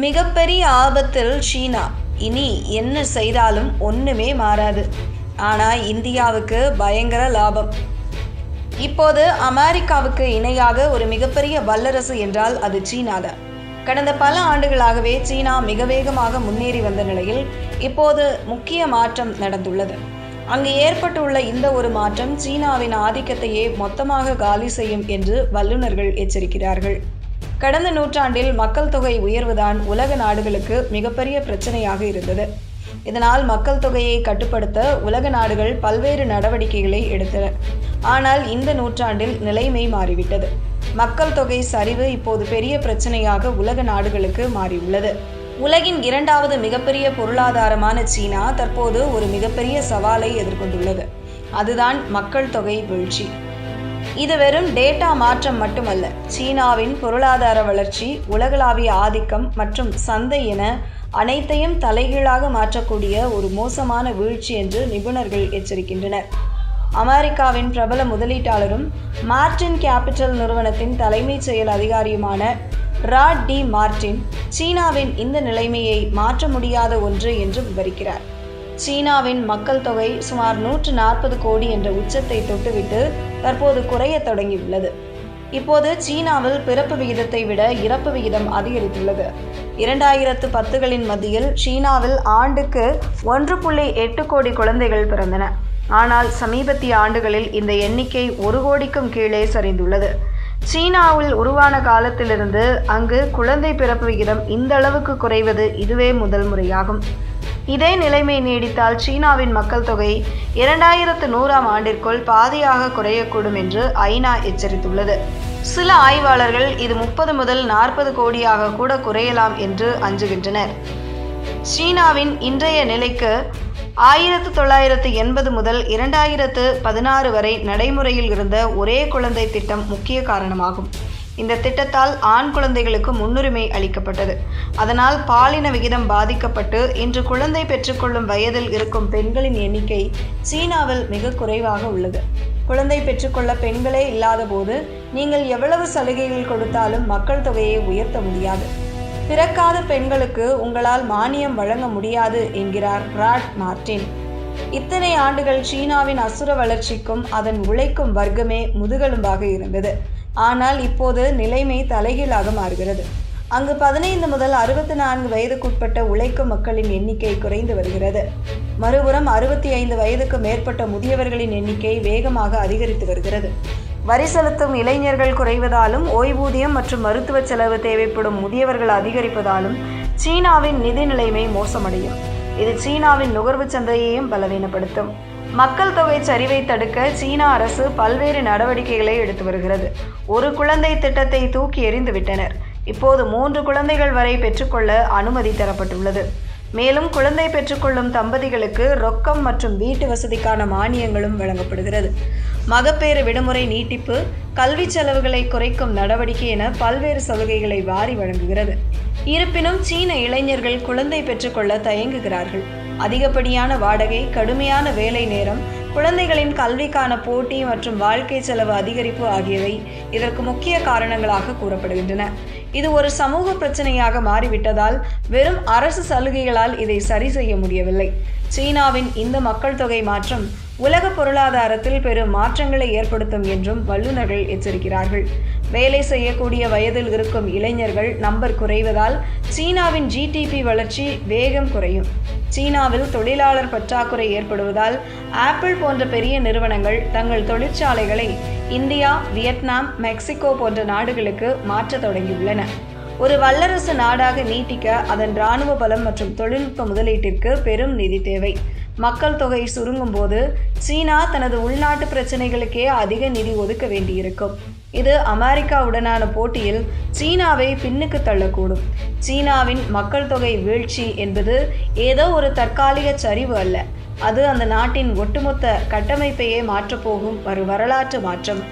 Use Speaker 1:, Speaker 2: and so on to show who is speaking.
Speaker 1: மிகப்பெரிய ஆபத்தில் சீனா. இனி என்ன செய்தாலும் ஒன்றுமே மாறாது. ஆனால் இந்தியாவுக்கு பயங்கர லாபம். இப்போது அமெரிக்காவுக்கு இணையாக ஒரு மிகப்பெரிய வல்லரசு என்றால் அது சீனா தான். கடந்த பல ஆண்டுகளாகவே சீனா மிக வேகமாக முன்னேறி வந்த நிலையில் இப்போது முக்கிய மாற்றம் நடந்துள்ளது. அங்கு ஏற்பட்டுள்ள இந்த ஒரு மாற்றம் சீனாவின் ஆதிக்கத்தையே மொத்தமாக காலி செய்யும் என்று வல்லுநர்கள் எச்சரிக்கிறார்கள். கடந்த நூற்றாண்டில் மக்கள் தொகை உயர்வுதான் உலக நாடுகளுக்கு மிகப்பெரிய பிரச்சனையாக இருந்தது. இதனால் மக்கள் தொகையை கட்டுப்படுத்த உலக நாடுகள் பல்வேறு நடவடிக்கைகளை எடுத்தன. ஆனால் இந்த நூற்றாண்டில் நிலைமை மாறிவிட்டது. மக்கள் தொகை சரிவு இப்போது பெரிய பிரச்சனையாக உலக நாடுகளுக்கு மாறியுள்ளது. உலகின் இரண்டாவது மிகப்பெரிய பொருளாதாரமான சீனா தற்போது ஒரு மிகப்பெரிய சவாலை எதிர்கொண்டுள்ளது. அதுதான் மக்கள் தொகை வீழ்ச்சி. இது வெறும் டேட்டா மாற்றம் மட்டுமல்ல. சீனாவின் பொருளாதார வளர்ச்சி, உலகளாவிய ஆதிக்கம் மற்றும் சந்தை என அனைத்தையும் தலைகீழாக மாற்றக்கூடிய ஒரு மோசமான வீழ்ச்சி என்று நிபுணர்கள் எச்சரிக்கின்றனர். அமெரிக்காவின் பிரபல முதலீட்டாளரும் மார்டின் கேபிட்டல் நிறுவனத்தின் தலைமைச் செயல் அதிகாரியுமான ராட் டி மார்டின் சீனாவின் இந்த நிலைமையை மாற்ற முடியாத ஒன்று என்று விவரிக்கிறார். சீனாவின் மக்கள் தொகை சுமார் 140 கோடி என்ற உச்சத்தை தொட்டுவிட்டு தற்போது குறைய தொடங்கியுள்ளது. இப்போது சீனாவில் பிறப்பு விகிதத்தை விட இறப்பு விகிதம் அதிகரித்துள்ளது. 2010களின் மத்தியில் சீனாவில் ஆண்டுக்கு 1.8 கோடி குழந்தைகள் பிறந்தன. ஆனால் சமீபத்திய ஆண்டுகளில் இந்த எண்ணிக்கை 1 கோடிக்கும் கீழே சரிந்துள்ளது. சீனாவில் உருவான காலத்திலிருந்து அங்கு குழந்தை பிறப்பு விகிதம் இந்த அளவுக்கு குறைவது இதுவே முதல் முறையாகும். இதே நிலைமை நீடித்தால் சீனாவின் மக்கள் தொகை 2100ஆம் ஆண்டிற்குள் பாதியாக குறையக்கூடும் என்று ஐநா எச்சரித்துள்ளது. சில ஆய்வாளர்கள் இது 30 முதல் 40 கோடியாக கூட குறையலாம் என்று அஞ்சுகின்றனர். சீனாவின் இன்றைய நிலைக்கு 1980 முதல் 2016 வரை நடைமுறையில் இருந்த ஒரே குழந்தை திட்டம் முக்கிய காரணமாகும். இந்த திட்டத்தால் ஆண் குழந்தைகளுக்கு முன்னுரிமை அளிக்கப்பட்டது. அதனால் பாலின விகிதம் பாதிக்கப்பட்டு இன்று குழந்தை பெற்றுக்கொள்ளும் வயதில் இருக்கும் பெண்களின் எண்ணிக்கை சீனாவில் மிக குறைவாக உள்ளது. குழந்தை பெற்றுக்கொள்ள பெண்களே இல்லாத போது நீங்கள் எவ்வளவு சலுகைகள் கொடுத்தாலும் மக்கள் தொகையை உயர்த்த முடியாது. பிறக்காத பெண்களுக்கு உங்களால் மானியம் வழங்க முடியாது என்கிறார் ராட் மார்டின். இத்தனை ஆண்டுகள் சீனாவின் அசுர வளர்ச்சிக்கும் அதன் உழைக்கும் வர்க்கமே முதுகெலும்பாக இருந்தது. ஆனால் இப்போது நிலைமை தலைகீழாக மாறுகிறது. அங்கு 15 முதல் 64 வயதுக்குட்பட்ட உழைக்கும் மக்களின் எண்ணிக்கை குறைந்து வருகிறது. மறுபுறம் 65 வயதுக்கு மேற்பட்ட முதியவர்களின் எண்ணிக்கை வேகமாக அதிகரித்து வருகிறது. வரி செலுத்தும் இளைஞர்கள் குறைவதாலும் ஓய்வூதியம் மற்றும் மருத்துவ செலவு தேவைப்படும் முதியவர்கள் அதிகரிப்பதாலும் சீனாவின் நிதி நிலைமை மோசமடையும். இது சீனாவின் நுகர்வு சந்தையையும் பலவீனப்படுத்தும். மக்கள் தொகை சரிவை தடுக்க சீனா அரசு பல்வேறு நடவடிக்கைகளை எடுத்து வருகிறது. ஒரு குழந்தை திட்டத்தை தூக்கி எறிந்து விட்டனர். இப்போது 3 குழந்தைகள் வரை பெற்றுக்கொள்ள அனுமதி தரப்பட்டுள்ளது. மேலும் குழந்தை பெற்றுக்கொள்ளும் தம்பதிகளுக்கு ரொக்கம் மற்றும் வீட்டு வசதிக்கான மானியங்களும் வழங்கப்படுகிறது. மகப்பேறு விடுமுறை நீட்டிப்பு, கல்வி செலவுகளை குறைக்கும் நடவடிக்கை என பல்வேறு சலுகைகளை வாரி வழங்குகிறது. இருப்பினும் சீன இளைஞர்கள் குழந்தை பெற்றுக்கொள்ள தயங்குகிறார்கள். அதிகப்படியான வாடகை, கடுமையான வேலை நேரம், குழந்தைகளின் கல்விக்கான போட்டி மற்றும் வாழ்க்கை செலவு அதிகரிப்பு ஆகியவை இதற்கு முக்கிய காரணங்களாக கூறப்படுகின்றன. இது ஒரு சமூக பிரச்சனையாக மாறிவிட்டதால் வெறும் அரசு சலுகைகளால் இதை சரி செய்ய முடியவில்லை. சீனாவின் இந்த மக்கள் தொகை மாற்றம் உலக பொருளாதாரத்தில் பெரும் மாற்றங்களை ஏற்படுத்தும் என்றும் வல்லுநர்கள் எச்சரிக்கிறார்கள். வேலை செய்யக்கூடிய வயதில் இருக்கும் இளைஞர்கள் நம்பர் குறைவதால் சீனாவின் ஜிடிபி வளர்ச்சி வேகம் குறையும். சீனாவில் தொழிலாளர் பற்றாக்குறை ஏற்படுவதால் ஆப்பிள் போன்ற பெரிய நிறுவனங்கள் தங்கள் தொழிற்சாலைகளை இந்தியா, வியட்நாம், மெக்சிகோ போன்ற நாடுகளுக்கு மாற்ற தொடங்கியுள்ளன. ஒரு வல்லரசு நாடாக நீட்டிக்க அதன் இராணுவ பலம் மற்றும் தொழில்நுட்ப முதலீட்டிற்கு பெரும் நிதி தேவை. மக்கள் தொகை சுருங்கும் போது சீனா தனது உள்நாட்டு பிரச்சனைகளுக்கே அதிக நிதி ஒதுக்க வேண்டியிருக்கும். இது அமெரிக்காவுடனான போட்டியில் சீனாவை பின்னுக்கு தள்ளக்கூடும். சீனாவின் மக்கள் தொகை வீழ்ச்சி என்பது ஏதோ ஒரு தற்காலிக சரிவு அல்ல. அது அந்த நாட்டின் ஒட்டுமொத்த கட்டமைப்பையே மாற்றப்போகும் ஒரு வரலாற்று மாற்றம்.